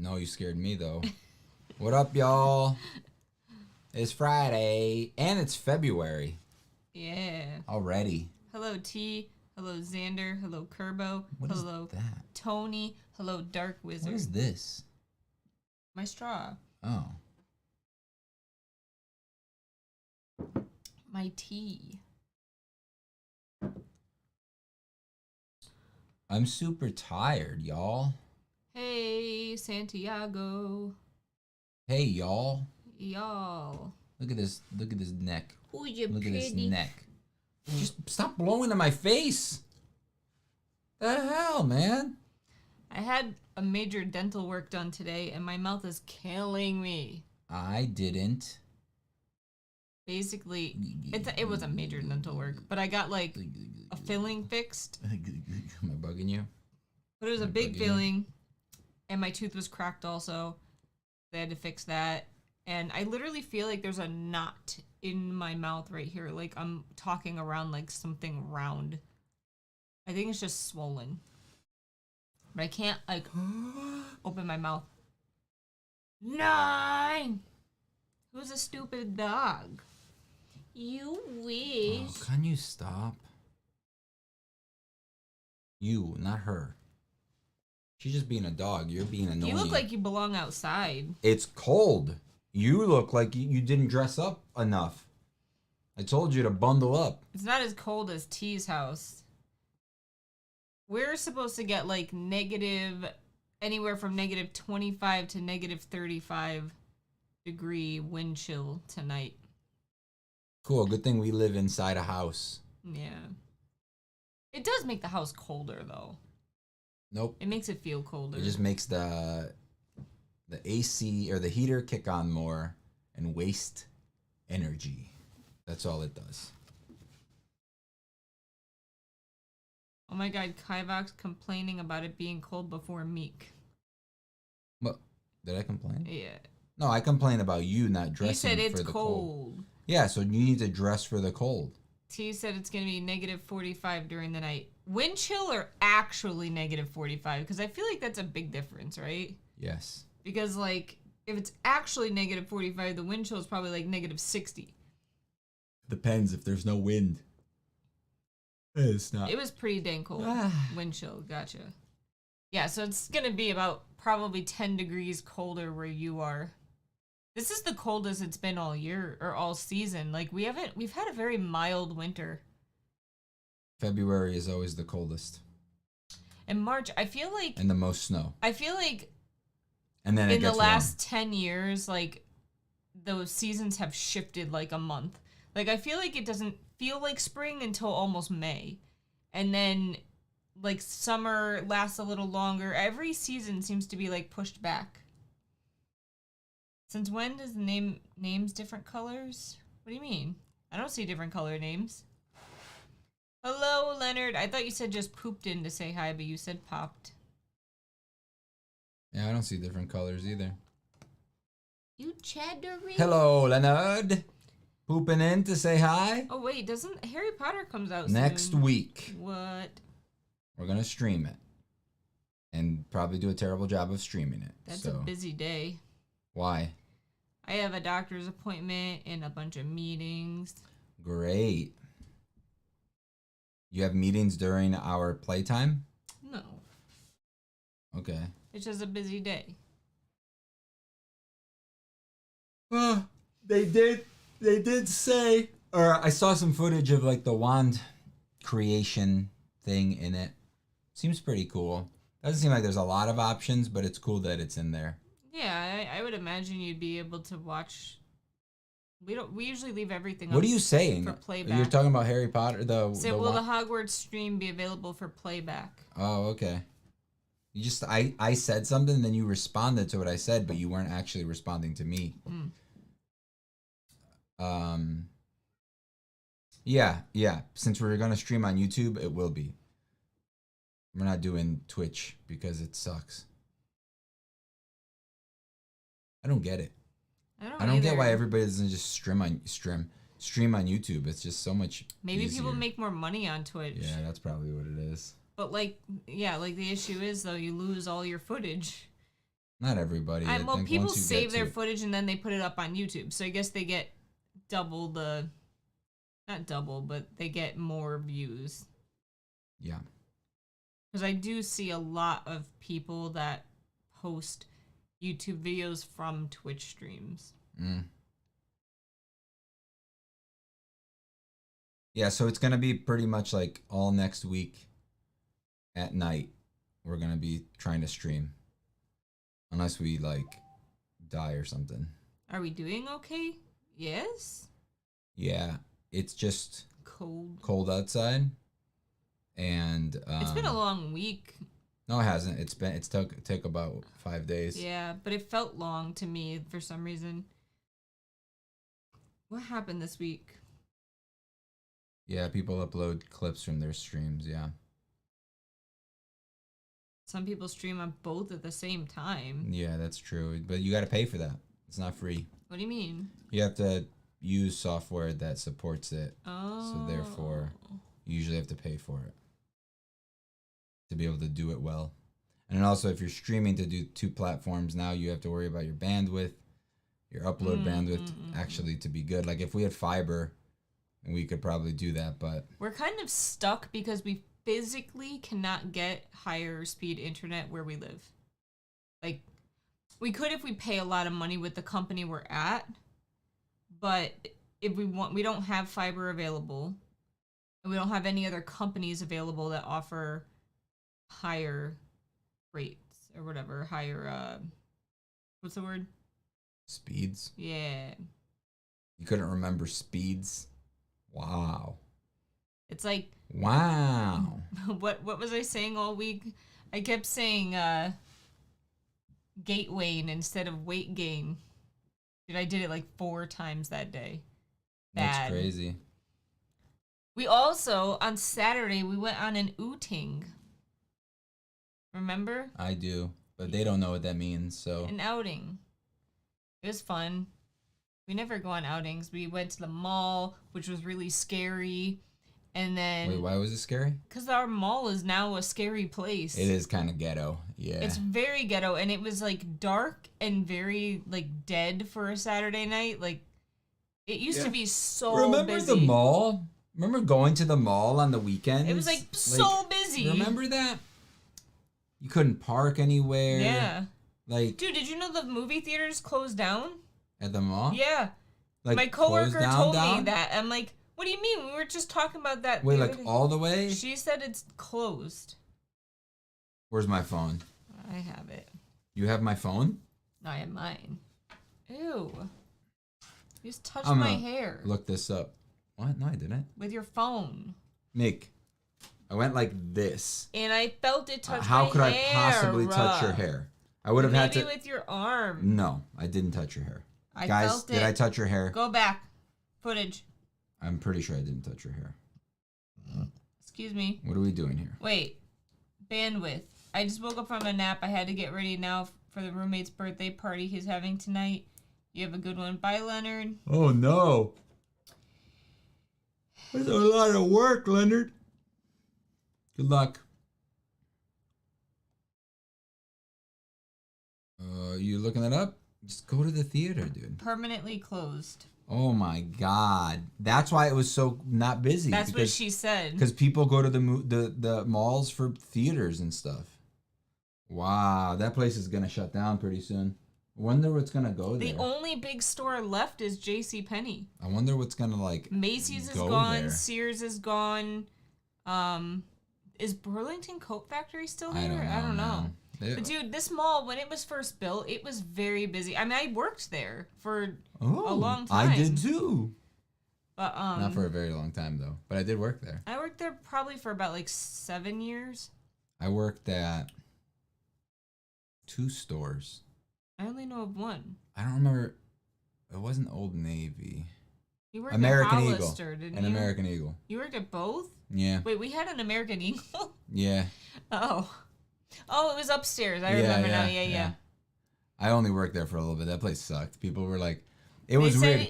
No, you scared me, though. What up, y'all? It's Friday, and it's February. Yeah. Already. Hello, T. Hello, Xander. Hello, Kerbo. What Hello, is that? Tony. Hello, Dark Wizard. What is this? My straw. Oh. My tea. I'm super tired, y'all. Hey, Santiago. Hey, y'all. Y'all. Look at this neck. Ooh, you Look pretty. at this neck. Just stop blowing in my face. The hell, man? I had a major dental work done today, and my mouth is killing me. I didn't. Basically, it was a major dental work, but I got like a filling fixed. Am I bugging you? But it was a big filling, and my tooth was cracked also. They had to fix that. And I literally feel like there's a knot in my mouth right here. Like I'm talking around like something round. I think it's just swollen. But I can't like open my mouth. 9! Who's a stupid dog? You wish. Oh, can you stop? You, not her. She's just being a dog. You're being annoying. You look like you belong outside. It's cold. You look like you didn't dress up enough. I told you to bundle up. It's not as cold as T's house. We're supposed to get like anywhere from negative 25 to negative 35 degree wind chill tonight. Cool. Good thing we live inside a house. Yeah. It does make the house colder though. Nope. It makes it feel colder. It just makes the AC or the heater kick on more and waste energy. That's all it does. Oh my god, Kivox complaining about it being cold before Meek. What? Did I complain? Yeah. No, I complained about you not dressing He said it's for the cold. Yeah, so you need to dress for the cold. T said it's going to be negative 45 during the night. Wind chill or actually negative 45? Because I feel like that's a big difference, right? Yes. Because, like, if it's actually negative 45, the wind chill is probably like negative 60. Depends if there's no wind. It's not. It was pretty dang cold. Wind chill, gotcha. Yeah, so it's going to be about probably 10 degrees colder where you are. This is the coldest it's been all year or all season. Like we've had a very mild winter. February is always the coldest. In March, I feel like and the most snow. I feel like and then in the last 10 years, like those seasons have shifted like a month. Like I feel like it doesn't feel like spring until almost May. And then like summer lasts a little longer. Every season seems to be like pushed back. Since when does the names different colors? What do you mean? I don't see different color names. Hello, Leonard. I thought you said just pooped in to say hi, but you said popped. Yeah, I don't see different colors either. You chattering? Hello, Leonard. Pooping in to say hi? Oh, wait. Doesn't Harry Potter comes out next soon? week? What? We're going to stream it. And probably do a terrible job of streaming it. That's a busy day. Why? I have a doctor's appointment and a bunch of meetings. Great. You have meetings during our playtime? No. Okay. It's just a busy day. They did say, or I saw some footage of like the wand creation thing in it. Seems pretty cool. Doesn't seem like there's a lot of options, but it's cool that it's in there. Yeah, I would imagine you'd be able to watch. We usually leave everything. What are you saying? For playback. You're talking about Harry Potter. Will the Hogwarts stream be available for playback? Oh, okay. You just I said something, then you responded to what I said, but you weren't actually responding to me. Yeah. Since we're gonna stream on YouTube, it will be. We're not doing Twitch because it sucks. I don't get it. I don't get why everybody doesn't just stream on YouTube. It's just so much Maybe easier. people make more money on Twitch. Yeah, that's probably what it is. But like the issue is though, you lose all your footage. Not everybody. I well, think people once you save get their to, footage and then they put it up on YouTube. So I guess they get double the, not double, but they get more views. Yeah. Because I do see a lot of people that post YouTube videos from Twitch streams. Yeah, so it's going to be pretty much like all next week at night. We're going to be trying to stream. Unless we, like, die or something. Are we doing okay? Yes? Yeah, it's just cold outside. And it's been a long week. No, it hasn't. It's took about 5 days. Yeah, but it felt long to me for some reason. What happened this week? Yeah, people upload clips from their streams, yeah. Some people stream on both at the same time. Yeah, that's true. But you got to pay for that. It's not free. What do you mean? You have to use software that supports it. Oh. So therefore, you usually have to pay for it to be able to do it well. And then also, if you're streaming to do 2 platforms, now you have to worry about your bandwidth, your upload bandwidth, actually to be good. Like if we had fiber, we could probably do that, but we're kind of stuck because we physically cannot get higher speed internet where we live. Like, we could if we pay a lot of money with the company we're at, but if we don't have fiber available, and we don't have any other companies available that offer higher rates or whatever, higher, what's the word? Speeds? Yeah. You couldn't remember speeds? Wow. It's like... Wow. What was I saying all week? I kept saying gait gain instead of weight gain. Dude, I did it like 4 times that day. Bad. That's crazy. We also, on Saturday, we went on an outing. Remember? I do, but they don't know what that means, so... An outing. It was fun. We never go on outings. We went to the mall, which was really scary. And then... Wait, why was it scary? Because our mall is now a scary place. It is kind of ghetto, yeah. It's very ghetto, and it was, like, dark and very, like, dead for a Saturday night. Like, it used to be so Remember busy. the mall? Remember going to the mall on the weekends? It was, like, so busy. Remember that? You couldn't park anywhere. Yeah. Like... Dude, did you know the movie theaters closed down? At the mall? Yeah. Like, my coworker down, told me that. I'm like, what do you mean? We were just talking about that. Wait, like all the way? She said it's closed. Where's my phone? I have it. You have my phone? No, I have mine. Ew. You just touched my hair. Look this up. What? No, I didn't. With your phone. Nick, I went like this. And I felt it touch my hair. How could I possibly touch your hair? I would have had to. Maybe with your arm. No, I didn't touch your hair. I Guys, felt did I touch your hair? Go back. Footage. I'm pretty sure I didn't touch your hair. Excuse me. What are we doing here? Wait. Bandwidth. I just woke up from a nap. I had to get ready now for the roommate's birthday party he's having tonight. You have a good one. Bye, Leonard. Oh, no. That's a lot of work, Leonard. Good luck. You looking that up? Just go to the theater, dude. Permanently closed. Oh my God. That's why it was so not busy. That's what she said. Because people go to the malls for theaters and stuff. Wow, that place is gonna shut down pretty soon. I wonder what's gonna go there. The only big store left is JCPenney. I wonder what's gonna like. Macy's is go gone. there. Sears is gone. Is Burlington Coat Factory still there? I don't know. But dude, this mall, when it was first built, it was very busy. I mean, I worked there for a long time. I did too. But not for a very long time though. But I did work there. I worked there probably for about like 7 years. I worked at 2 stores. I only know of one. I don't remember. It wasn't Old Navy. You worked American at Eagle. Hollister, didn't An you? American Eagle. You worked at both? Yeah. Wait, we had an American Eagle? Yeah. Oh, it was upstairs. I remember now. Yeah. I only worked there for a little bit. That place sucked. People were like, it was weird.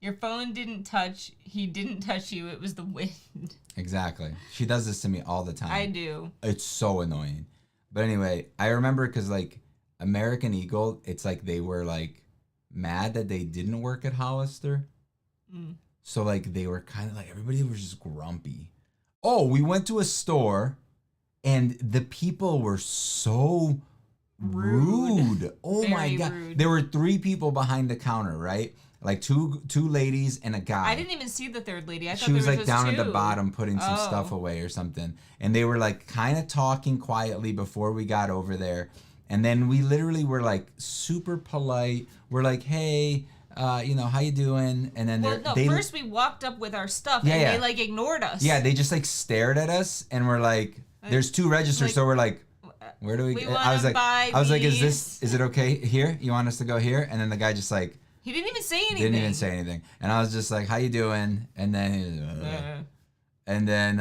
Your phone didn't touch. He didn't touch you. It was the wind. Exactly. She does this to me all the time. I do. It's so annoying. But anyway, I remember because like American Eagle, it's like they were like mad that they didn't work at Hollister. So like they were kind of like, everybody was just grumpy. Oh, we went to a store and the people were so rude. Oh Very my God. rude. There were 3 people behind the counter, right? Like two ladies and a guy. I didn't even see the third lady. I thought She was there like just down two. at the bottom putting some stuff away or something. And they were like kind of talking quietly before we got over there. And then we literally were like super polite. We're like, hey, how you doing? And then first we walked up with our stuff and they like ignored us. Yeah, they just like stared at us and we're like, there's 2 registers, like, so we're like, where do we I was like, is it okay here? You want us to go here? And then the guy just like, he didn't even say anything. And I was just like, how you doing? And then he was, and then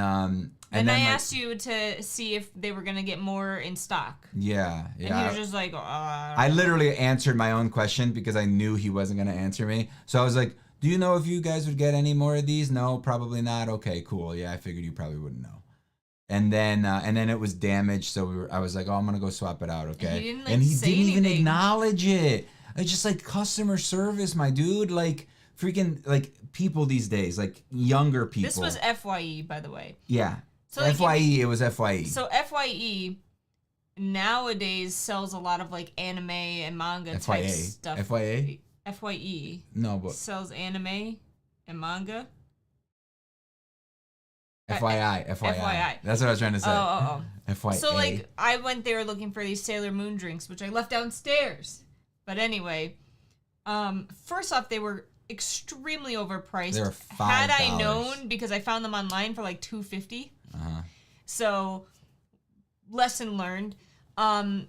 I asked you to see if they were gonna get more in stock. Yeah. And he was just like, I literally answered my own question because I knew he wasn't gonna answer me. So I was like, do you know if you guys would get any more of these? No, probably not. Okay, cool. Yeah, I figured you probably wouldn't know. And then it was damaged, so I was like, oh, I'm gonna go swap it out, okay? And he didn't even acknowledge it. It's just like customer service, my dude. Like freaking like people these days, like younger people. This was FYE, by the way. Yeah. So like, FYE, it was FYE. So FYE nowadays sells a lot of like anime and manga type stuff. FYA? FYE. No, but sells anime and manga. FYI. That's what I was trying to say. FYA. So like I went there looking for these Sailor Moon drinks, which I left downstairs. But anyway, first off, they were extremely overpriced. They were $5. Had I known, because I found them online for like $2.50. So lesson learned. Well,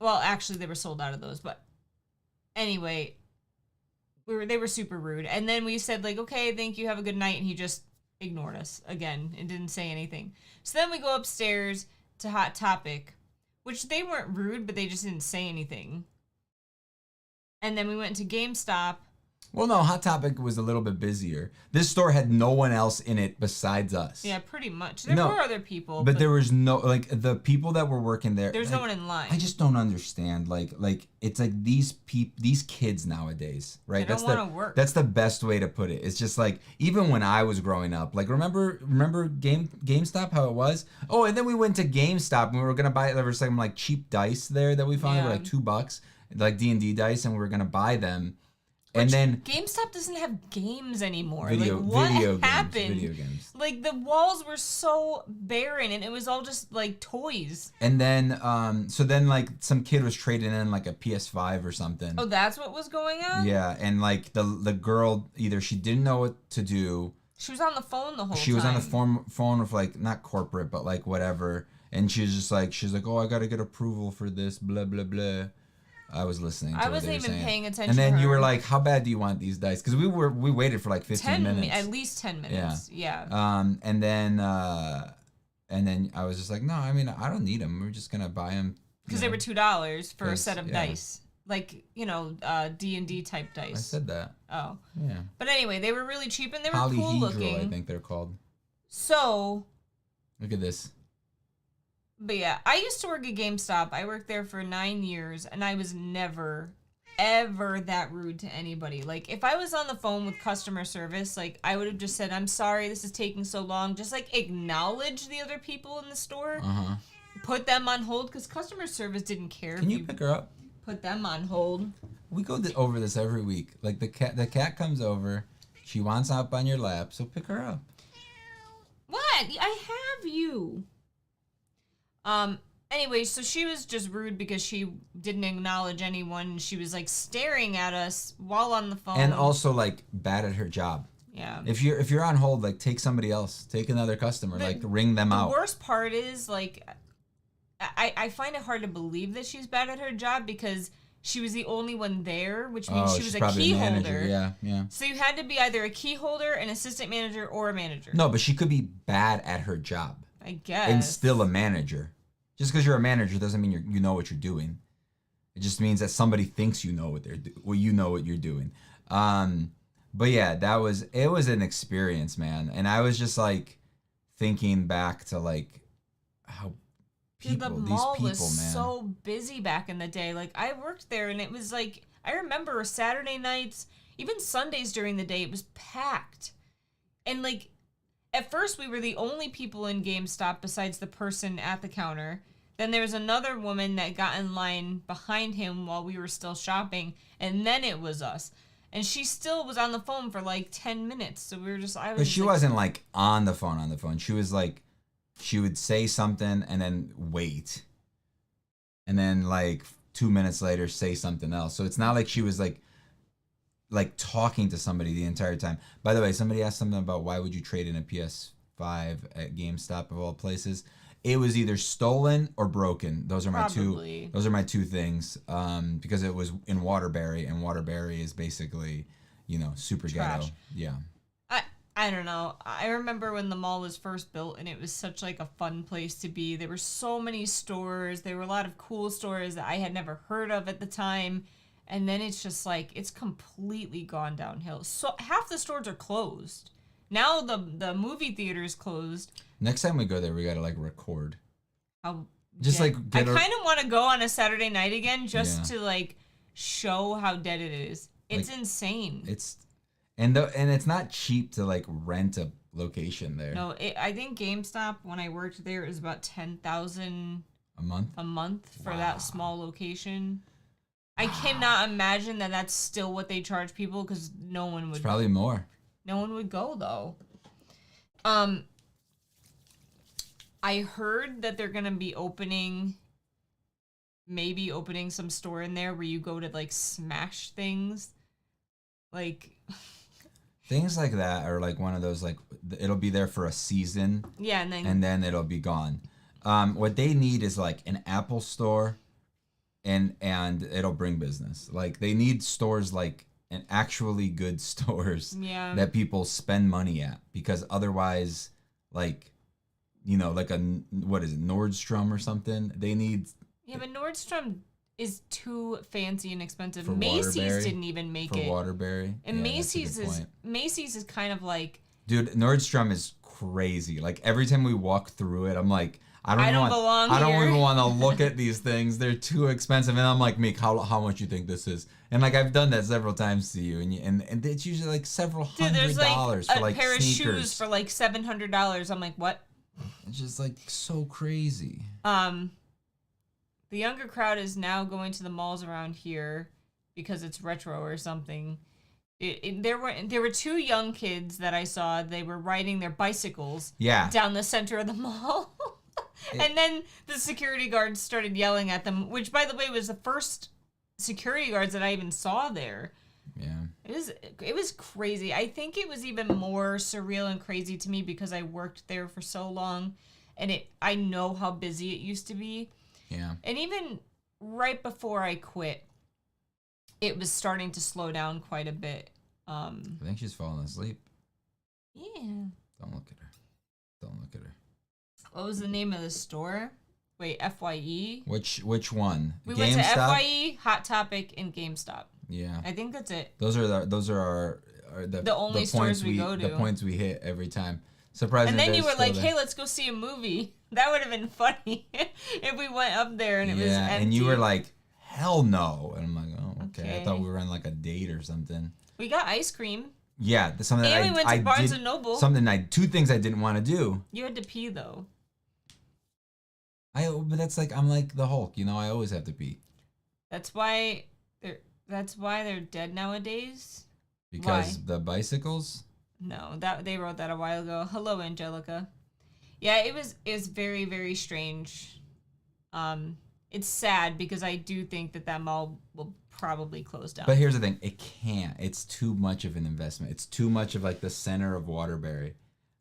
actually, they were sold out of those, but anyway, they were super rude. And then we said like, okay, thank you, have a good night, and he just ignored us again and didn't say anything. So then we go upstairs to Hot Topic, which they weren't rude, but they just didn't say anything. And then we went to GameStop. Well, no, Hot Topic was a little bit busier. This store had no one else in it besides us. Yeah, pretty much. There were other people. But there was no, like, the people that were working there. There's like, no one in line. I just don't understand. Like it's like these kids nowadays, right? They don't want to work. That's the best way to put it. It's just like, even when I was growing up, like, remember GameStop, how it was? Oh, and then we went to GameStop and we were going to buy, there was some, like, cheap dice there that we found for, like, $2, like D&D dice, and we were going to buy them. And then GameStop doesn't have games anymore. Video happened? Video games. Like the walls were so barren, and it was all just like toys. And then, so then like some kid was trading in like a PS5 or something. Oh, that's what was going on? Yeah, and like the girl, either she didn't know what to do. She was on the phone the whole time. She was on the phone with like, not corporate, but like whatever. And she was just like, oh, I gotta get approval for this, blah blah blah. I was listening to I what wasn't they were even saying. paying attention. And then to her. you were like, how bad do you want these dice? Because we waited for like 15 minutes. At least 10 minutes. Yeah. And then I was just like, no, I mean, I don't need them. We're just gonna buy them. Because they were $2 for a set of dice. Like, D&D type dice. I said that. Oh. Yeah. But anyway, they were really cheap and they were cool looking. I think they're called. So. Look at this. But yeah, I used to work at GameStop. I worked there for 9 years, and I was never, ever that rude to anybody. Like, if I was on the phone with customer service, like, I would have just said, I'm sorry, this is taking so long. Just, like, acknowledge the other people in the store. Put them on hold, because customer service didn't care. Can you pick her up? Put them on hold. We go over this every week. Like, the cat comes over. She wants up on your lap, so pick her up. What? I have you. Anyway, so she was just rude because she didn't acknowledge anyone. She was like staring at us while on the phone. And also like bad at her job. Yeah. If you're on hold, like take somebody else, take another customer, like ring them out. The worst part is like, I find it hard to believe that she's bad at her job because she was the only one there, which means she was a key holder. Yeah. So you had to be either a key holder, an assistant manager, or a manager. No, but she could be bad at her job. I guess. And still a manager. Just because you're a manager doesn't mean you know what you're doing. It just means that somebody thinks you know what you know what you're doing. But yeah, it was an experience, man. And I was just like thinking back to like how Dude, people, the these mall people, was man. so busy back in the day. Like, I worked there, and it was like, I remember Saturday nights, even Sundays during the day, it was packed. And, like, at first we were the only people in GameStop besides the person at the counter. Then there was another woman that got in line behind him while we were still shopping, and then it was us. And she still was on the phone for like 10 minutes. So we were just, I was But she like, wasn't like on the phone. She was like, she would say something and then wait. And then like 2 minutes later say something else. So it's not like she was like talking to somebody the entire time. By the way, somebody asked something about why would you trade in a PS5 at GameStop of all places. It was either stolen or broken. Those are my Probably. two. Those are my two things. Because it was in Waterbury, and Waterbury is basically, super Trash. ghetto. Yeah. I don't know. I remember when the mall was first built, and it was such like a fun place to be. There were so many stores. There were a lot of cool stores that I had never heard of at the time. And then it's just like, it's completely gone downhill. So half the stores are closed. Now the movie theater is closed. Next time we go there, we gotta like record. How Just dead. like get I kind of want to go on a Saturday night again just Yeah. to like show how dead it is. It's Like, insane. And it's not cheap to like rent a location there. No, I think GameStop when I worked there is about 10,000 A month. a month for Wow. that small location. I cannot imagine that that's still what they charge people because no one would. It's probably more. No one would go though. I heard that they're gonna be maybe opening some store in there where you go to like smash things, like Things like that are like one of those like it'll be there for a season. Yeah, and then it'll be gone. What they need is like an Apple store, and it'll bring business. Like they need stores like an actually good stores that people spend money at, because otherwise, like, like what is it, Nordstrom or something? They need. Yeah, but Nordstrom is too fancy and expensive. For Macy's Waterbury? didn't even make For it. Waterbury. And Yeah, that's a good point. Macy's is kind of like, Dude, Nordstrom is crazy. Like every time we walk through it, I'm like, I I don't even want to look at these things. They're too expensive. And I'm like, Meek, how much you think this is? And like I've done that several times to you, and it's usually like several dude, there's like $100s a for like pair of sneakers. shoes for like $700. I'm like, what? It's just like so crazy. The younger crowd is now going to the malls around here because it's retro or something. There were two young kids that I saw. They were riding their bicycles down the center of the mall. And then the security guards started yelling at them, which, by the way, was the first security guards that I even saw there. Yeah. It was crazy. I think it was even more surreal and crazy to me because I worked there for so long, and I know how busy it used to be. Yeah. And even right before I quit, it was starting to slow down quite a bit. I think she's falling asleep. Yeah. Don't look at her. Don't look at her. What was the name of the store? Wait, FYE? Which one? We GameStop? went to FYE, Hot Topic, and GameStop. Yeah. I think that's it. Those are the only stores we go to. The points we hit every time. Surprising. And then you were like, "Hey, let's go see a movie." That would have been funny if we went up there and it was empty. And you were like, "Hell no!" And I'm like, "Oh, okay." I thought we were on like a date or something. We got ice cream. Yeah, something. And we went to Barnes and Noble. Two things I didn't want to do. You had to pee though. But that's like I'm like the Hulk, I always have to pee. That's why they're dead nowadays. Because Why? the bicycles? No, that they wrote that a while ago. Hello, Angelica. Yeah, it was very, very strange. It's sad because I do think that mall will probably close down. But here's the thing, it can't. It's too much of an investment. It's too much of like the center of Waterbury.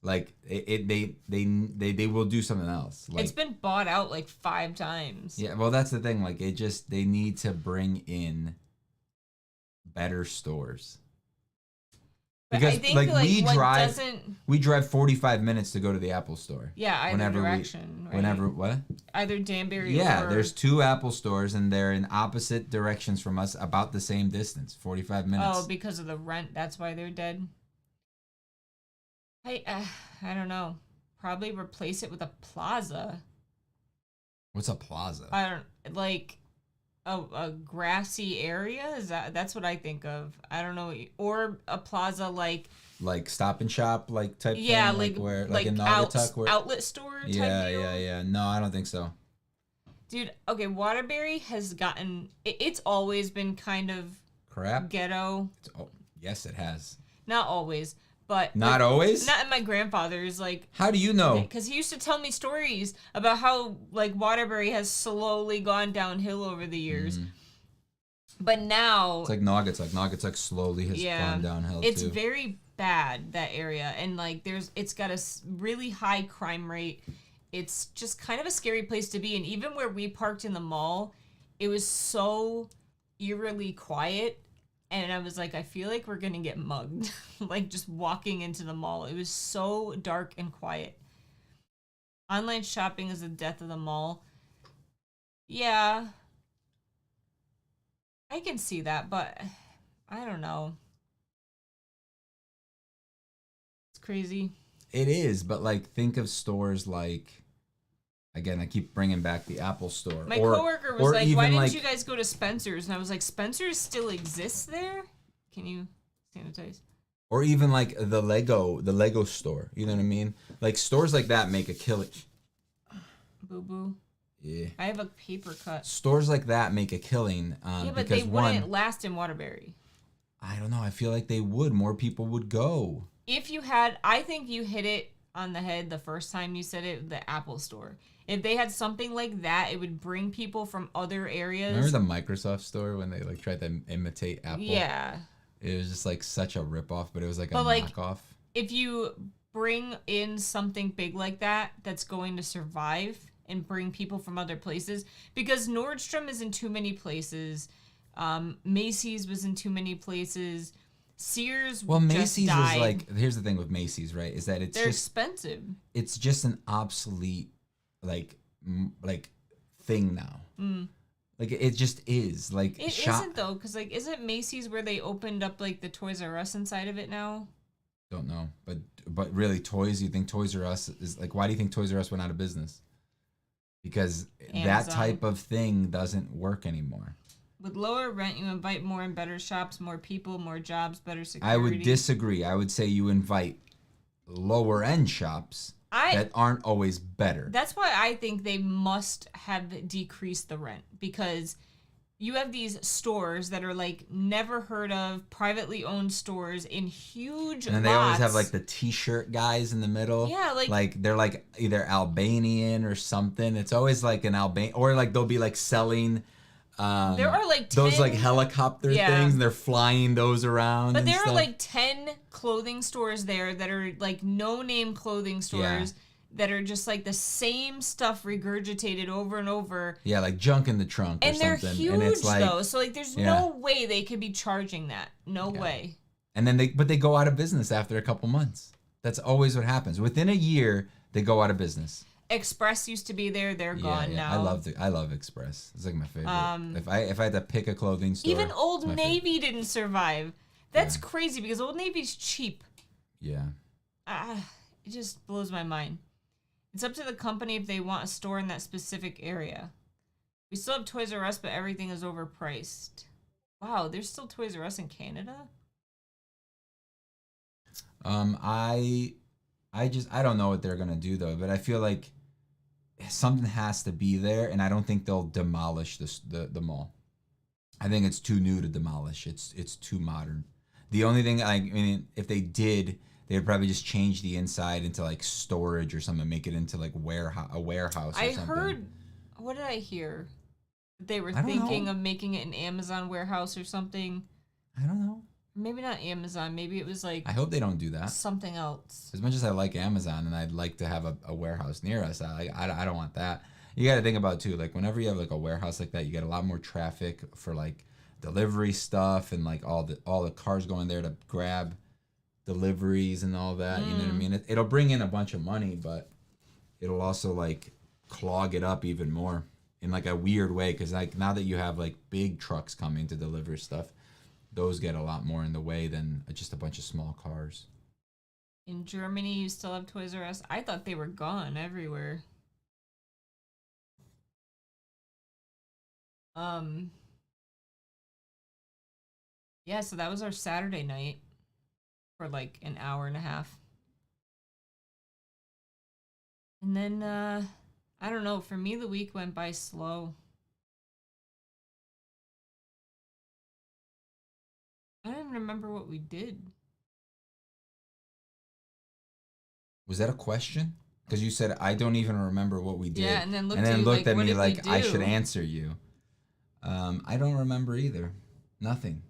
Like they will do something else. Like, it's been bought out like 5 times. Yeah, well that's the thing. Like they need to bring in better stores. But Because I think we drive 45 minutes to go to the Apple store. Yeah, either direction. Right? Whenever what? Either Danbury Yeah, or... there's 2 Apple stores and they're in opposite directions from us, about the same distance, 45 minutes. Oh, because of the rent, that's why they're dead. I don't know. Probably replace it with a plaza. What's a plaza? I don't like a grassy area. That's what I think of. I don't know, or a plaza Like Stop and Shop, like type yeah, thing, like where, like in Naugatuck, where. outlet store type Yeah, deal. yeah. No, I don't think so. Dude, okay, Waterbury has gotten it's always been kind of Crap. ghetto. Oh, yes, it has. Not always, but Not always. not in my grandfather's like. How do you know? Because he used to tell me stories about how like Waterbury has slowly gone downhill over the years. But now It's like Naugatuck. Naugatuck slowly has gone downhill it's too. very bad, that area, and like it's got a really high crime rate. It's just kind of a scary place to be, and even where we parked in the mall, it was so eerily quiet, and I was like, I feel like we're gonna get mugged. Like just walking into the mall, it was so dark and quiet. Online shopping is the death of the mall. Yeah, I can see that, but I don't know. It's crazy. It is, but like think of stores like, again, I keep bringing back the Apple Store. My coworker was or like, even "Why didn't like, you guys go to Spencer's?" And I was like, "Spencer's still exists there? Can you sanitize?" or even like the Lego store. You know what I mean? Like stores like that make a killing. Boo boo. Yeah. I have a paper cut. Stores like that make a killing. Yeah, but because they wouldn't last in Waterbury. I don't know. I feel like they would. More people would go. If you had, I think you hit it on the head the first time you said it, the Apple Store. If they had something like that, it would bring people from other areas. Remember the Microsoft store when they like tried to imitate Apple? Yeah. It was just like such a ripoff, but it was like a knockoff. If you bring in something big like that, that's going to survive and bring people from other places, because Nordstrom is in too many places, Macy's was in too many places, Sears. Well, Macy's just died. is like, here's the thing with Macy's, right? Is that they're expensive. It's just an obsolete like thing now. Like it just is. Like it isn't though, because like isn't Macy's where they opened up like the Toys R Us inside of it now? Don't know, but really, toys. You think Toys R Us is like? Why do you think Toys R Us went out of business? Because Amazon. that type of thing doesn't work anymore. With lower rent, you invite more and better shops, more people, more jobs, better security. I would disagree. I would say you invite lower end shops that aren't always better. That's why I think they must have decreased the rent, because you have these stores that are like never heard of, privately owned stores in huge and then they lots. always have like the t-shirt guys in the middle. Yeah, like they're like either Albanian or something. It's always like an Albanian, or like they'll be like selling there are like 10, those like helicopter things, and they're flying those around. But and there stuff. are like 10 clothing stores there that are like no-name clothing stores that are just like the same stuff regurgitated over and over. Yeah, like junk in the trunk or and they're something. Huge, and it's like, though, so like there's no way they could be charging that. No way. And then they go out of business after a couple months. That's always what happens. Within a year, they go out of business. Express used to be there. They're gone now. I love Express. It's like my favorite. If I had to pick a clothing store, even Old Navy didn't survive. That's crazy, because Old Navy's cheap. Yeah. It just blows my mind. It's up to the company if they want a store in that specific area. We still have Toys R Us, but everything is overpriced. Wow, there's still Toys R Us in Canada? I don't know what they're gonna do though, but I feel like something has to be there, and I don't think they'll demolish the mall. I think it's too new to demolish. It's too modern. The only thing, I mean, if they did, they would probably just change the inside into like storage or something, make it into like a warehouse or something. I heard, what did I hear? They were thinking of making it an Amazon warehouse or something. I don't know. Maybe not Amazon. Maybe it was like, I hope they don't do that. Something else. As much as I like Amazon and I'd like to have a warehouse near us, I don't want that. You got to think about too, like whenever you have like a warehouse like that, you get a lot more traffic for like delivery stuff, and like all the cars going there to grab deliveries and all that. You know what I mean? It'll bring in a bunch of money, but it'll also like clog it up even more in like a weird way, because like now that you have like big trucks coming to deliver stuff, those get a lot more in the way than just a bunch of small cars. In Germany, you still have Toys R Us? I thought they were gone everywhere. Um, yeah, so that was our Saturday night for like an hour and a half. And then, I don't know, for me, the week went by slow. I don't even remember what we did. Was that a question? Because you said I don't even remember what we did. Yeah, and then looked, and then looked like, at me like do? I should answer you. I don't remember either. Nothing.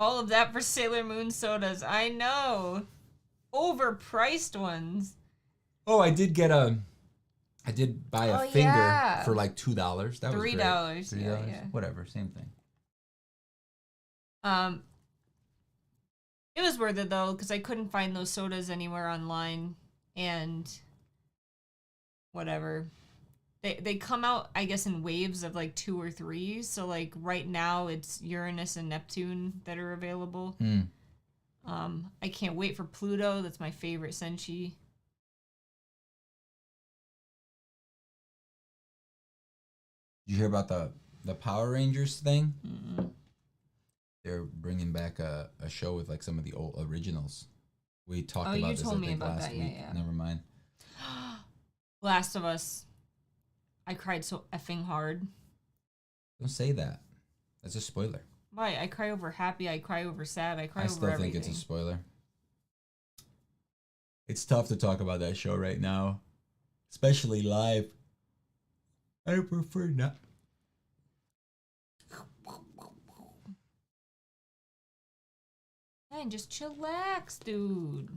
All of that for Sailor Moon sodas. I know. Overpriced ones. Oh, I did buy a finger for like $2. That was great. $3. $3. Yeah. Whatever, same thing. It was worth it though, because I couldn't find those sodas anywhere online, and whatever. They come out, I guess, in waves of like 2 or 3. So like right now it's Uranus and Neptune that are available. I can't wait for Pluto. That's my favorite Senshi. Did you hear about the Power Rangers thing? Mm-mm. They're bringing back a show with like some of the old originals. We talked about you this, told I me think, about last that. week. Yeah. Never mind. Last of Us. I cried so effing hard. Don't say that. That's a spoiler. Why? I cry over happy. I cry over sad. I cry over everything. I still think it's a spoiler. It's tough to talk about that show right now, especially live. I prefer not. Man, just chillax, dude.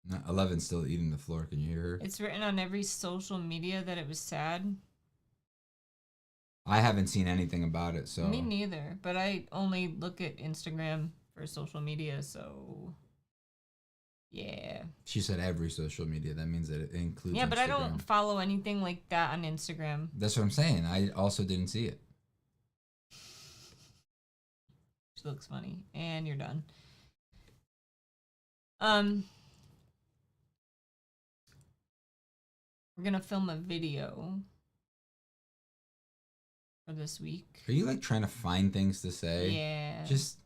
No, 11's still eating the floor. Can you hear her? It's written on every social media that it was sad. I haven't seen anything about it, so. Me neither, but I only look at Instagram for social media, so yeah. She said every social media. That means that it includes Yeah, but Instagram. I don't follow anything like that on Instagram. That's what I'm saying. I also didn't see it. She looks funny. And you're done. We're gonna film a video for this week. Are you like trying to find things to say? Yeah. Just,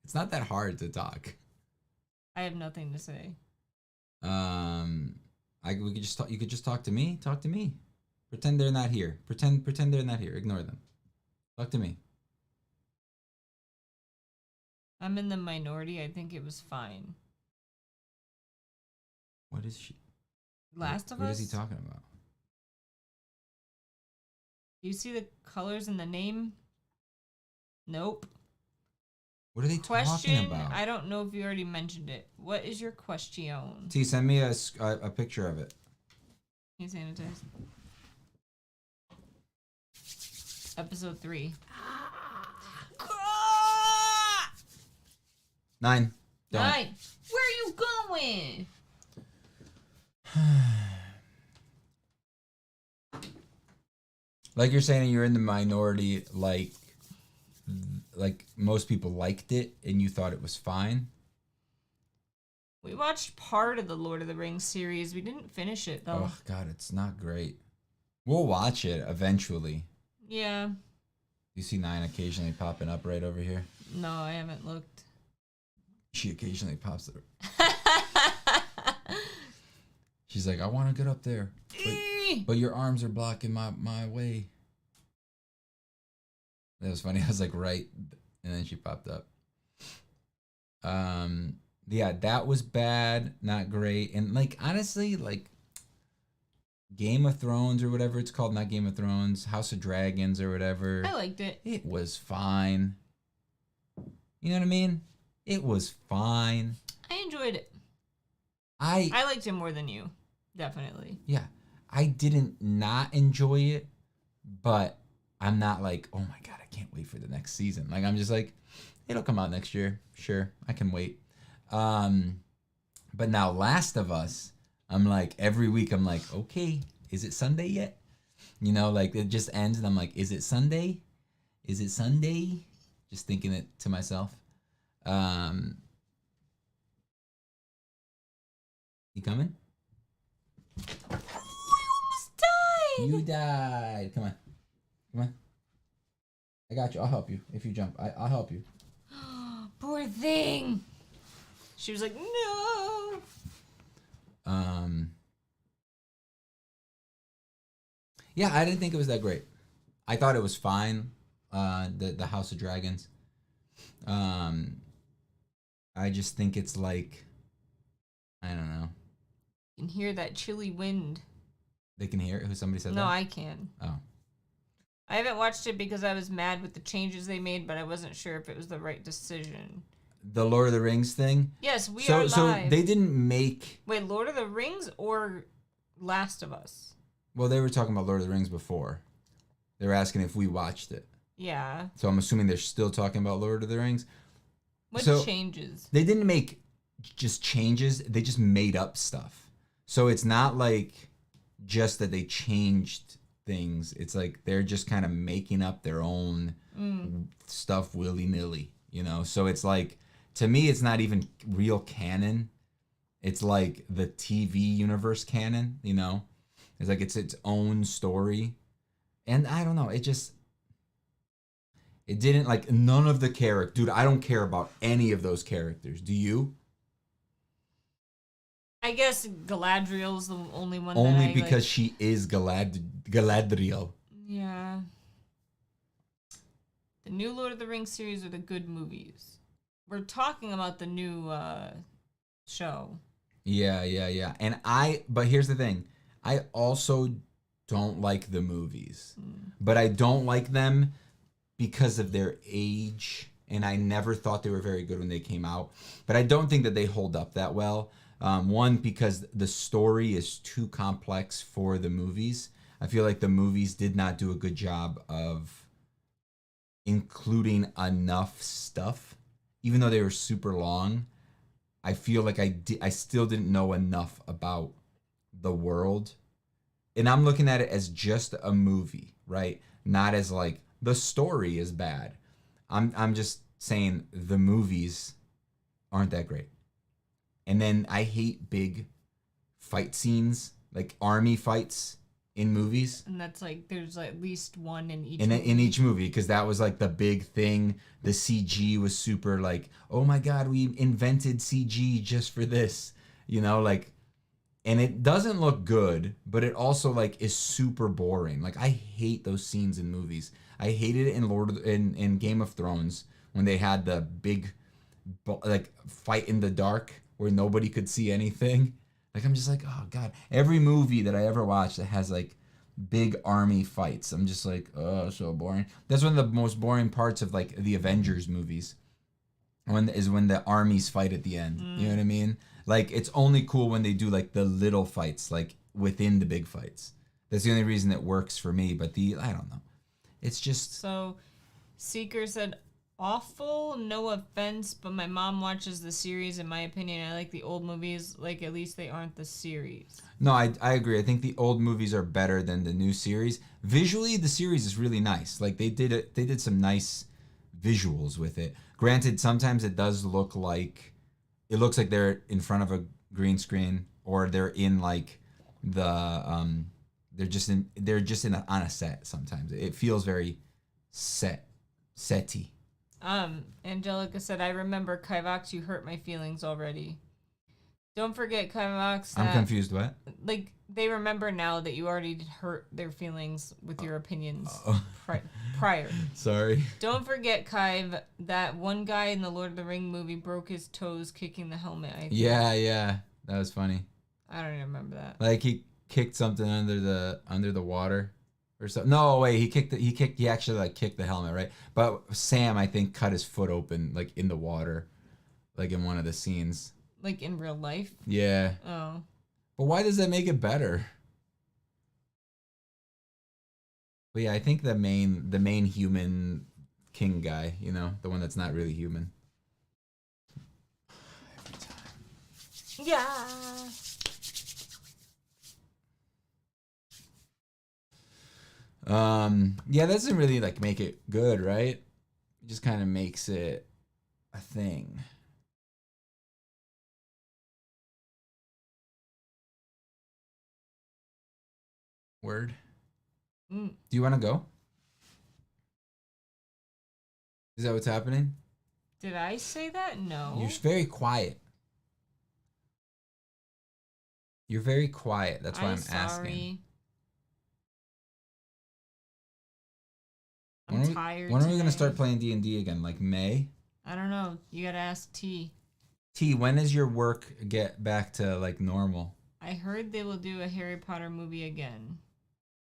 it's not that hard to talk. I have nothing to say. We could just talk. You could just talk to me. Talk to me. Pretend they're not here. Pretend they're not here. Ignore them. Talk to me. I'm in the minority. I think it was fine. What is she? Last of Us? What is he talking about? Do you see the colors in the name? Nope. What are they talking about? I don't know if you already mentioned it. What is your question? T, send me a picture of it. Can you sanitize? Episode 3. 9. Don't. 9. Where are you going? Like you're saying, you're in the minority. Like most people liked it, and you thought it was fine. We watched part of the Lord of the Rings series. We didn't finish it though. Oh God, it's not great. We'll watch it eventually. Yeah. You see 9 occasionally popping up right over here. No, I haven't looked. She occasionally pops up. She's like, I want to get up there, but your arms are blocking my way. That was funny. I was like, right, and then she popped up. Yeah, that was bad, not great, and like honestly, like Game of Thrones or whatever it's called, not Game of Thrones, House of Dragons or whatever. I liked it. It was fine. You know what I mean? It was fine. I enjoyed it. I liked it more than you. Definitely. Yeah. I didn't not enjoy it, but I'm not like, oh my God, I can't wait for the next season. Like, I'm just like, it'll come out next year. Sure, I can wait. But now Last of Us, I'm like, every week I'm like, okay, is it Sunday yet? You know, like it just ends and I'm like, is it Sunday? Is it Sunday? Just thinking it to myself. You coming? You died. Come on. Come on. I got you. I'll help you if you jump. I'll help you. Poor thing. She was like, no. Yeah, I didn't think it was that great. I thought it was fine. The House of Dragons. I just think it's like, I don't know. You can hear that chilly wind. They can hear it? Who somebody said that? No, I can. Oh. I haven't watched it because I was mad with the changes they made, but I wasn't sure if it was the right decision. The Lord of the Rings thing? Yes, we are live. So they didn't make... Wait, Lord of the Rings or Last of Us? Well, they were talking about Lord of the Rings before. They were asking if we watched it. Yeah. So I'm assuming they're still talking about Lord of the Rings. What changes? They didn't make just changes. They just made up stuff. So it's not like just that they changed things. It's like they're just kind of making up their own stuff willy-nilly, you know? So it's like, to me, it's not even real canon. It's like the TV universe canon, you know? It's like it's its own story. And I don't know, it didn't, like, none of the characters. Dude, I don't care about any of those characters. Do you? I guess Galadriel's the only one Only that because she is Galadriel. Yeah. The new Lord of the Rings series are the good movies. We're talking about the new show. Yeah. But here's the thing. I also don't like the movies. But I don't like them because of their age. And I never thought they were very good when they came out. But I don't think that they hold up that well. One, because the story is too complex for the movies. I feel like the movies did not do a good job of including enough stuff. Even though they were super long, I feel like I still didn't know enough about the world. And I'm looking at it as just a movie, right? Not as like the story is bad. I'm just saying the movies aren't that great. And then I hate big fight scenes, like army fights in movies. And that's like, there's at least one in each movie. In each movie, because that was like the big thing. The CG was super like, oh my God, we invented CG just for this. You know, like, and it doesn't look good, but it also like is super boring. Like, I hate those scenes in movies. I hated it in Game of Thrones when they had the big like fight in the dark where nobody could see anything. Like, I'm just like, oh God. Every movie that I ever watched that has like big army fights, I'm just like, oh, so boring. That's one of the most boring parts of like the Avengers movies. When the armies fight at the end. You know what I mean? Like, it's only cool when they do like the little fights, like within the big fights. That's the only reason it works for me. But I don't know. It's just... So, Seeker said, awful, no offense, but my mom watches the series. In my opinion, I like the old movies. Like, at least they aren't the series. No, I agree. I think the old movies are better than the new series. Visually, the series is really nice. Like, they did some nice visuals with it. Granted, sometimes it does look like... It looks like they're in front of a green screen, or they're in like the they're just on a set. Sometimes it feels very setty. Angelica said, I remember Kivox, you hurt my feelings already. Don't forget, Kivox. I'm confused. What? Like, they remember now that you already hurt their feelings with your opinions prior. Sorry. Don't forget, Kiv, that one guy in the Lord of the Ring movie broke his toes kicking the helmet. I think. Yeah. That was funny. I don't even remember that. Like, he kicked something under the water or something. No, wait, he actually like kicked the helmet, right? But Sam, I think, cut his foot open like in the water, like in one of the scenes. Like in real life? Yeah. Oh. But why does that make it better? But yeah, I think the main human king guy, you know, the one that's not really human. Every time. Yeah. Yeah, that doesn't really like make it good, right? It just kind of makes it a thing. Word. Mm. Do you want to go? Is that what's happening? Did I say that? No. You're very quiet. You're very quiet. That's why I'm asking. I'm tired. When are we gonna start playing D&D again? Like May? I don't know. You gotta ask T. T, when does your work get back to like normal? I heard they will do a Harry Potter movie again.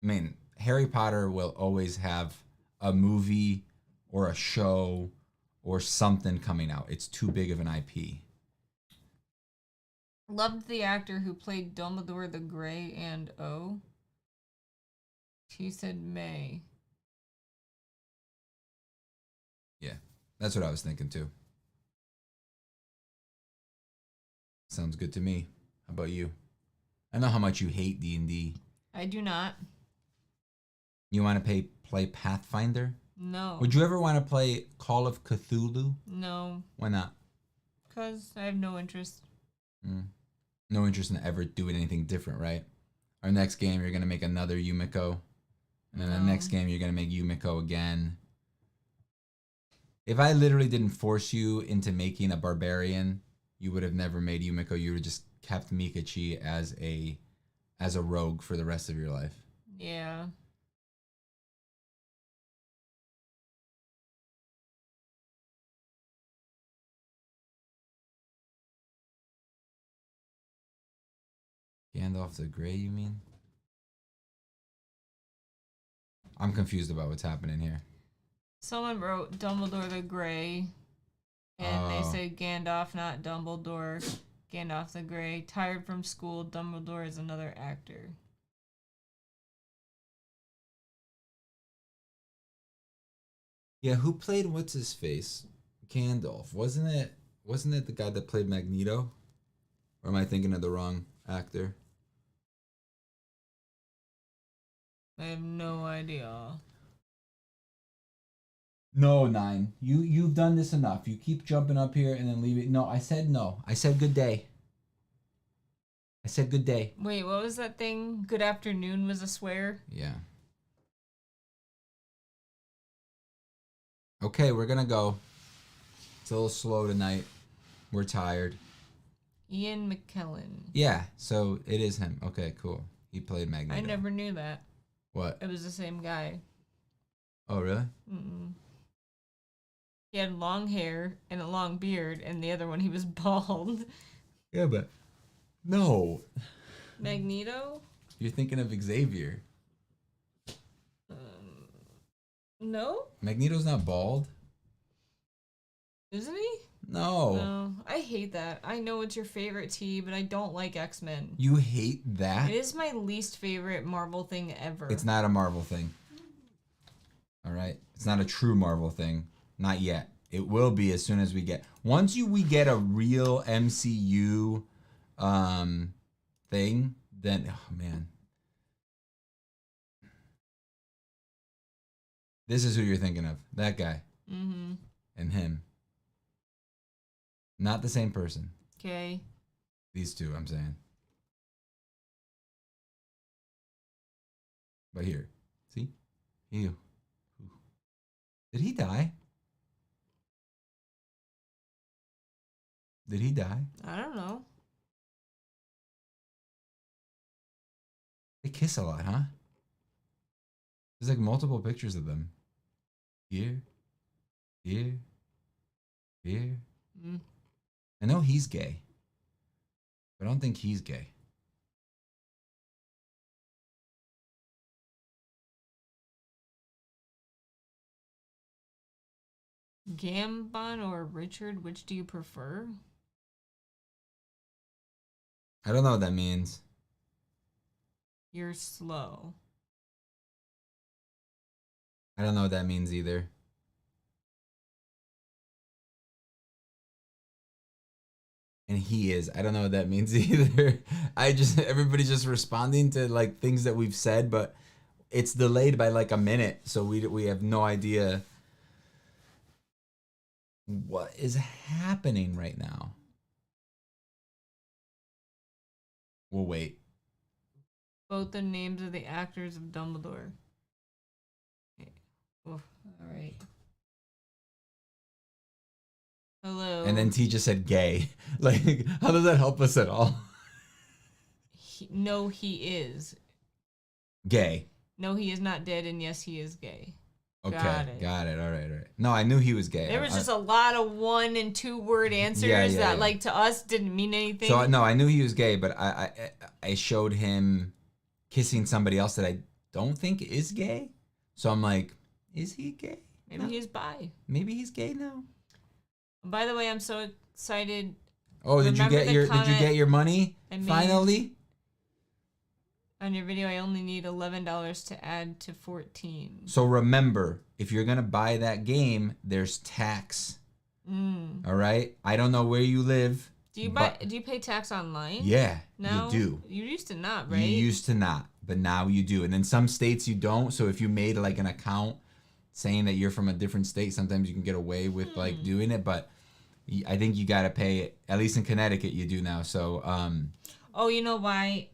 I mean, Harry Potter will always have a movie or a show or something coming out. It's too big of an IP. Loved the actor who played Dumbledore the Grey and O. She said May. Yeah, that's what I was thinking too. Sounds good to me. How about you? I know how much you hate D&D. I do not. You want to play Pathfinder? No. Would you ever want to play Call of Cthulhu? No. Why not? Because I have no interest. No interest in ever doing anything different, right? Our next game, you're going to make another Yumiko. And then the next game, you're going to make Yumiko again. If I literally didn't force you into making a barbarian, you would have never made Yumiko. You would have just kept Meekachii as a rogue for the rest of your life. Yeah. Gandalf the Grey, you mean? I'm confused about what's happening here. Someone wrote Dumbledore the Grey, and they said Gandalf, not Dumbledore. Gandalf the Grey. Tired from school, Dumbledore is another actor. Yeah, who played what's his face? Gandalf. Wasn't it the guy that played Magneto? Or am I thinking of the wrong actor? I have no idea. No, 9. You've done this enough. You keep jumping up here and then leave it. No, I said no. I said good day. I said good day. Wait, what was that thing? Good afternoon was a swear? Yeah. Okay, we're gonna go. It's a little slow tonight. We're tired. Ian McKellen. Yeah, so it is him. Okay, cool. He played Magneto. I never knew that. What? It was the same guy. Oh, really? Mm-mm. He had long hair and a long beard, and the other one he was bald. Yeah, but no. Magneto? You're thinking of Xavier. No? Magneto's not bald. Isn't he? No. No. I hate that. I know it's your favorite T, but I don't like X-Men. You hate that? It is my least favorite Marvel thing ever. It's not a Marvel thing. All right? It's not a true Marvel thing. Not yet. It will be as soon as we get... Once we get a real MCU thing, then... Oh, man. This is who you're thinking of. That guy. Mm-hmm. And him. Not the same person. Okay. These two, I'm saying. But here. See? Ew. Did he die? Did he die? I don't know. They kiss a lot, huh? There's like multiple pictures of them. Here. Here. Here. Mm. I know he's gay. But I don't think he's gay. Gambon or Richard, which do you prefer? I don't know what that means. You're slow. I don't know what that means either. And he is. I don't know what that means either. Everybody's just responding to like things that we've said, but it's delayed by like a minute, so we have no idea what is happening right now. We'll wait. Both the names of the actors of Dumbledore. Okay. Oh, all right. Hello. And then T just said gay. Like, how does that help us at all? No, he is. Gay. No, he is not dead, and yes, he is gay. Okay, Got it. All right. No, I knew he was gay. There was just a lot of 1 and 2 word answers that, like, to us didn't mean anything. So, no, I knew he was gay, but I showed him kissing somebody else that I don't think is gay. So I'm like, is he gay? Maybe he's bi. Maybe he's gay now. By the way, I'm so excited. Oh, did you get your money finally? On your video, I only need $11 to add to 14. So remember, if you're gonna buy that game, there's tax. All right. I don't know where you live. Do you pay tax online? Yeah, no, you do. You used to not, right? You used to not, but now you do. And in some states you don't. So if you made like an account saying that you're from a different state, sometimes you can get away with like doing it. But I think you gotta pay it. At least in Connecticut, you do now. So oh, you know why?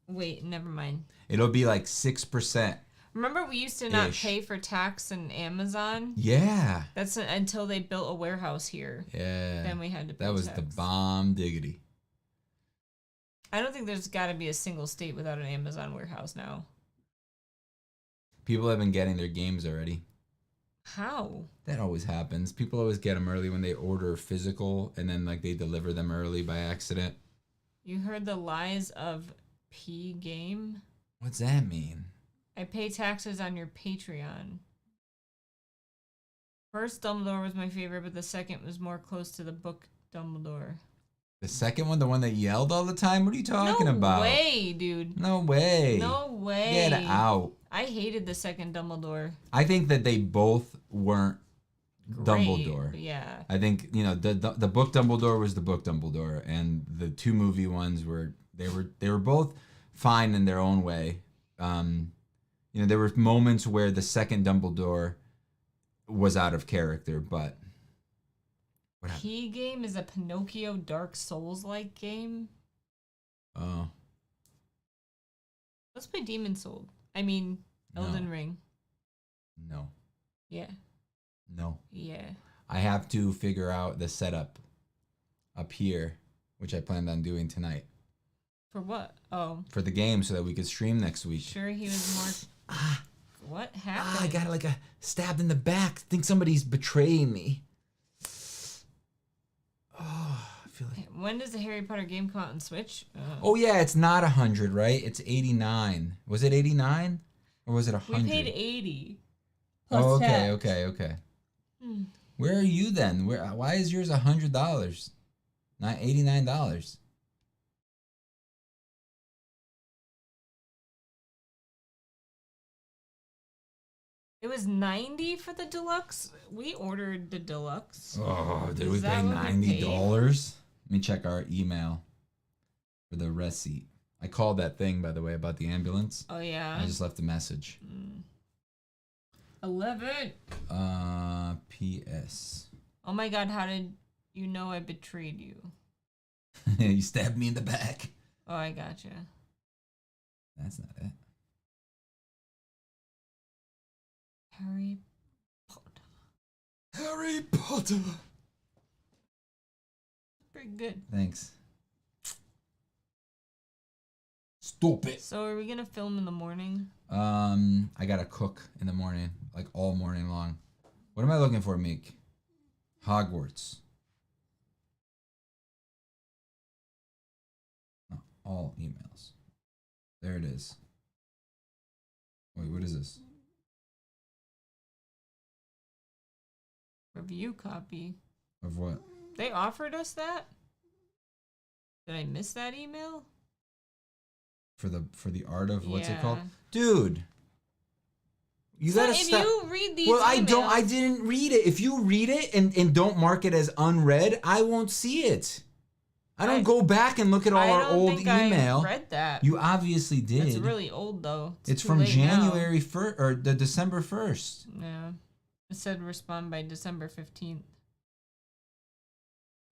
Wait, never mind. It'll be like 6%. Remember we used to not pay for tax in Amazon? Yeah. That's until they built a warehouse here. Yeah. Then we had to pay That was tax. the bomb diggity. I don't think there's got to be a single state without an Amazon warehouse now. People have been getting their games already. How? That always happens. People always get them early when they order physical and then like they deliver them early by accident. You heard the lies of P game? What's that mean? I pay taxes on your Patreon. First Dumbledore was my favorite, but the second was more close to the book Dumbledore. The second one, the one that yelled all the time? What are you talking about? No way, dude. No way. No way. Get out. I hated the second Dumbledore. I think that they both weren't Dumbledore. Yeah. I think, you know, the book Dumbledore was the book Dumbledore, and the 2 movie ones were both fine in their own way. You know, there were moments where the second Dumbledore was out of character, but what happened? P game is a Pinocchio Dark Souls-like game. Oh. Let's play Demon Soul. I mean, Elden Ring. No. Yeah. No. Yeah. I have to figure out the setup up here, which I planned on doing tonight. For what? Oh. For the game, so that we could stream next week. Sure, he was more... What happened? I got like a stabbed in the back. I think somebody's betraying me. Oh, I feel like... When does the Harry Potter game come out on Switch? Oh yeah, it's not 100, right? It's 89. Was it 89? Or was it 100? We paid 80. Oh, Plus okay. Where are you then? Why is yours $100? Not $89. It was 90 for the deluxe. We ordered the deluxe. Oh, did we Is pay that what we paid? $90? Let me check our email for the receipt. I called that thing, by the way, about the ambulance. Oh, yeah. I just left a message. 11. P.S. Oh, my God. How did you know I betrayed you? You stabbed me in the back. Oh, I gotcha. That's not it. Harry Potter. Harry Potter. Pretty good. Thanks. Stupid. So are we going to film in the morning? I gotta cook in the morning, like all morning long. What am I looking for, Meek? Hogwarts. Oh, all emails. There it is. Wait, what is this? Review copy. Of what? They offered us that? Did I miss that email? For the art of what's it Yeah. called? Dude. You So gotta if stop. you read these Well, emails, I didn't read it. If you read it and don't mark it as unread, I won't see it. I don't go back and look at all our old email. I read that. You obviously did. It's really old though. It's from January 1st or the December 1st. Yeah. It said respond by December 15th.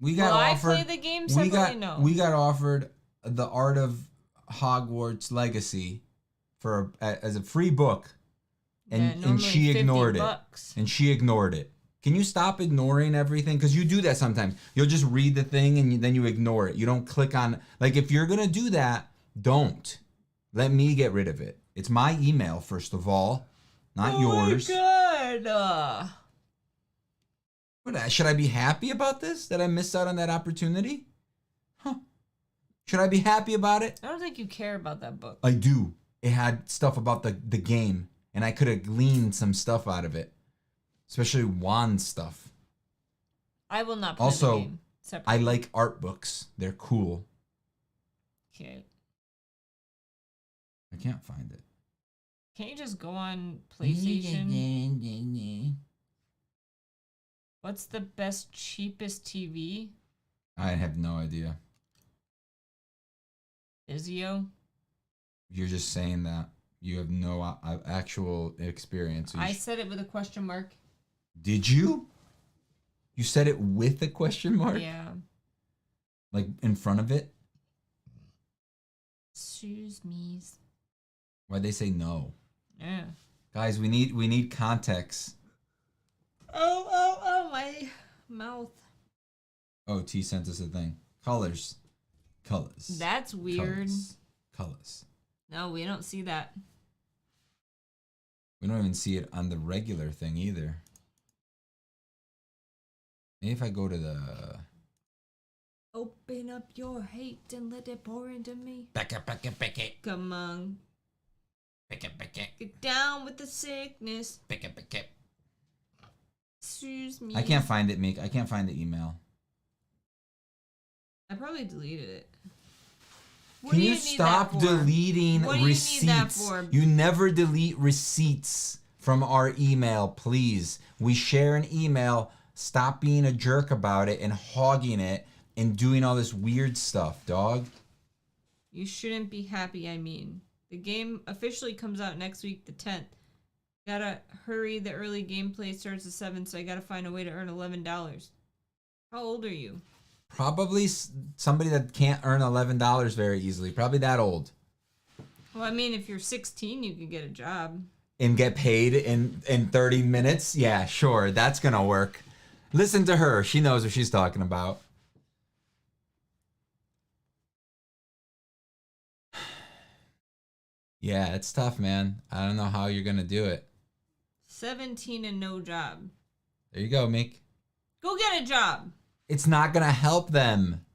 We got offered. I play the game separately? No. We got offered The Art of Hogwarts Legacy as a free book, and she ignored it. And she ignored it. Can you stop ignoring everything? Because you do that sometimes. You'll just read the thing and then you ignore it. You don't click on... Like, if you're going to do that, don't. Let me get rid of it. It's my email, first of all, not yours. Oh, my God. What, should I be happy about this? That I missed out on that opportunity? Huh. Should I be happy about it? I don't think you care about that book. I do. It had stuff about the game, and I could have gleaned some stuff out of it. Especially wand stuff. I will not play the game separately. I like art books. They're cool. Okay. I can't find it. Can't you just go on PlayStation? What's the best, cheapest TV? I have no idea. Vizio? You're just saying that. You have no actual experience. I said it with a question mark. Did you? You said it with a question mark? Yeah. Like in front of it? Excuse me. Why'd they say no? Yeah. Guys, we need context. Oh, my mouth. Oh, T sent us a thing. Colors. That's weird. Colors. No, we don't see that. We don't even see it on the regular thing either. Maybe if I go to the... Open up your hate and let it pour into me. Back it. Come on. Back it. Get down with the sickness. Back it. Excuse me. I can't find it, Meek. I can't find the email. I probably deleted it. Can you stop deleting receipts? Do you need that for? You never delete receipts from our email, please. We share an email. Stop being a jerk about it and hogging it and doing all this weird stuff, dog. You shouldn't be happy, I mean. The game officially comes out next week, the 10th. Gotta hurry, the early gameplay starts at 7, so I gotta find a way to earn $11. How old are you? Probably somebody that can't earn $11 very easily. Probably that old. Well, I mean, if you're 16, you could get a job. And get paid in 30 minutes? Yeah, sure. That's gonna work. Listen to her. She knows what she's talking about. Yeah, it's tough, man. I don't know how you're gonna do it. 17 and no job. There you go, Meek. Go get a job. It's not gonna help them.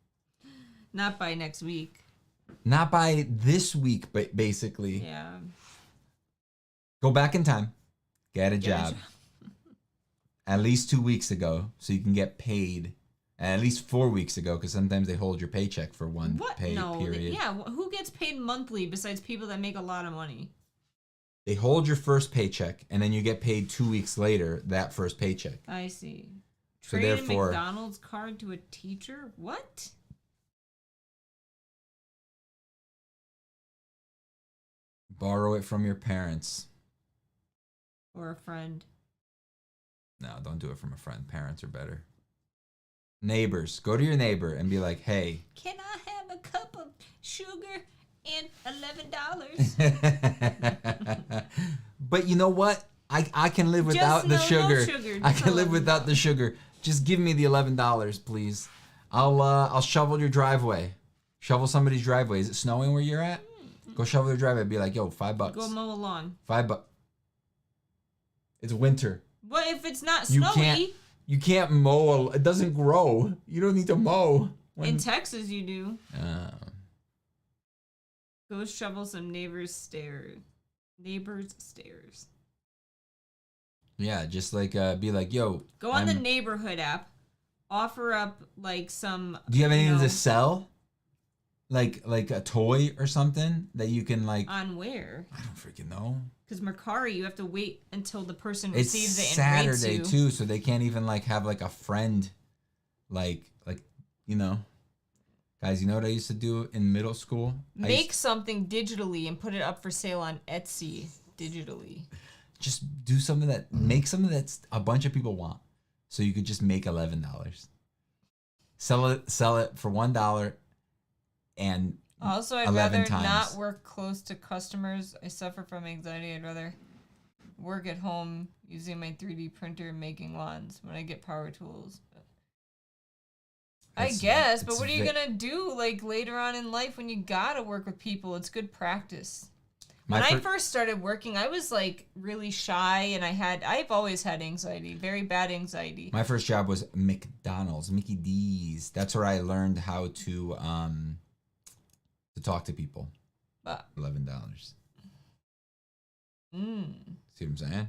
Not by next week. Not by this week, but basically. Yeah. Go back in time. Get a job. At least 2 weeks ago, so you can get paid. At least 4 weeks ago, because sometimes they hold your paycheck for one pay period. Yeah, who gets paid monthly besides people that make a lot of money? They hold your first paycheck, and then you get paid 2 weeks later, that first paycheck. I see. So Trade therefore, a McDonald's card to a teacher? What? borrow it from your parents. Or a friend. No, don't do it from a friend. Parents are better. Neighbors. Go to your neighbor and be like, hey. Can I have a cup of sugar and $11? But you know what? I can live without the sugar. I can live without the sugar. Just give me the $11, please. I'll shovel your driveway. Shovel somebody's driveway. Is it snowing where you're at? Go shovel their driveway. Be like, yo, $5. Go mow a lawn. $5. It's winter. What if it's not snowy? You can't mow. It doesn't grow. You don't need to mow. In Texas, you do. Go shovel some neighbors' stairs. Yeah, just like be like, yo. Go on the neighborhood app. Offer up like some. Do you have anything to sell? Like a toy or something that you can like. On where? I don't freaking know. Because Mercari, you have to wait until the person it's receives it and rates you. It's Saturday too, so they can't even like have like a friend, like you know. Guys, you know what I used to do in middle school? Make something digitally and put it up for sale on Etsy digitally. Just do something make something that's a bunch of people want. So you could just make $11. Sell it for $1 and also, I'd 11 rather times. not work close to customers. I suffer from anxiety. I'd rather work at home using my 3D printer and making wands when I get power tools. I guess, but what are you gonna do like later on in life when you gotta work with people? It's good practice. When I first started working, I was like really shy, and I've always had anxiety, very bad anxiety. My first job was McDonald's, Mickey D's. That's where I learned how to talk to people. $11. See what I'm saying?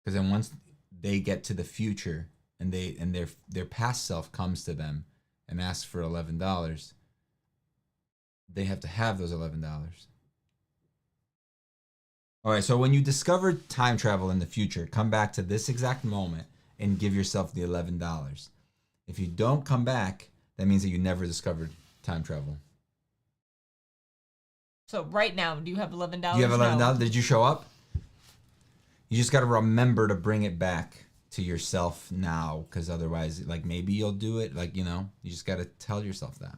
Because then once they get to the future and their past self comes to them and asks for $11, they have to have those $11. All right, so when you discover time travel in the future, come back to this exact moment and give yourself the $11. If you don't come back, that means that you never discovered time travel. So right now, do you have $11? Do you have $11? No. Did you show up? You just got to remember to bring it back to yourself now, because otherwise, like, maybe you'll do it. Like, you know, you just got to tell yourself that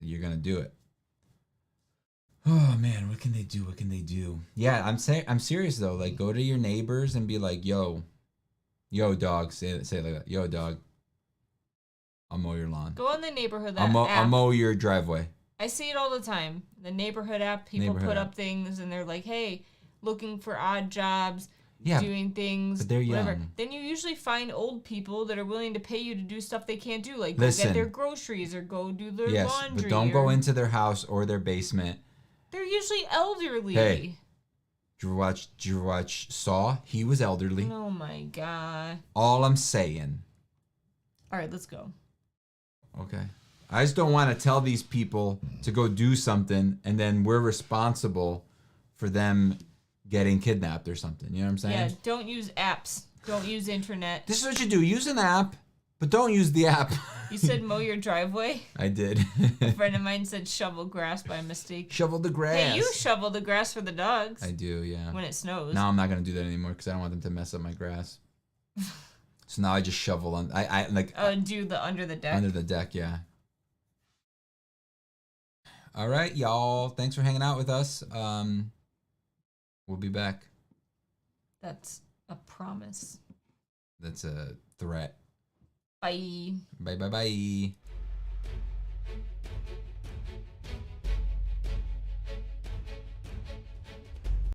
you're going to do it. Oh man, what can they do? What can they do? Yeah, I'm serious though. Like, go to your neighbors and be like, yo, dog. Say it like that. Yo, dog. I'll mow your lawn. Go on the neighborhood app. I'll mow your driveway. I see it all the time. The neighborhood app, people put up things and they're like, hey, looking for odd jobs, doing things, but they're whatever. young. Then you usually find old people that are willing to pay you to do stuff they can't do, like go get their groceries or go do their laundry. Yes, but don't go into their house or their basement. They're usually elderly. Hey, did you watch Saw? He was elderly. Oh my god. All I'm saying. All right, let's go. Okay. I just don't want to tell these people to go do something and then we're responsible for them getting kidnapped or something. You know what I'm saying? Yeah, don't use apps. Don't use internet. This is what you do. Use an app, but don't use the app. You said mow your driveway? I did. A friend of mine said shovel grass by mistake. Shovel the grass. Hey, you shovel the grass for the dogs. I do, yeah. When it snows. Now I'm not going to do that anymore because I don't want them to mess up my grass. So now I just shovel on. Do the under the deck. Under the deck, yeah. All right, y'all. Thanks for hanging out with us. We'll be back. That's a promise. That's a threat. Bye. Bye.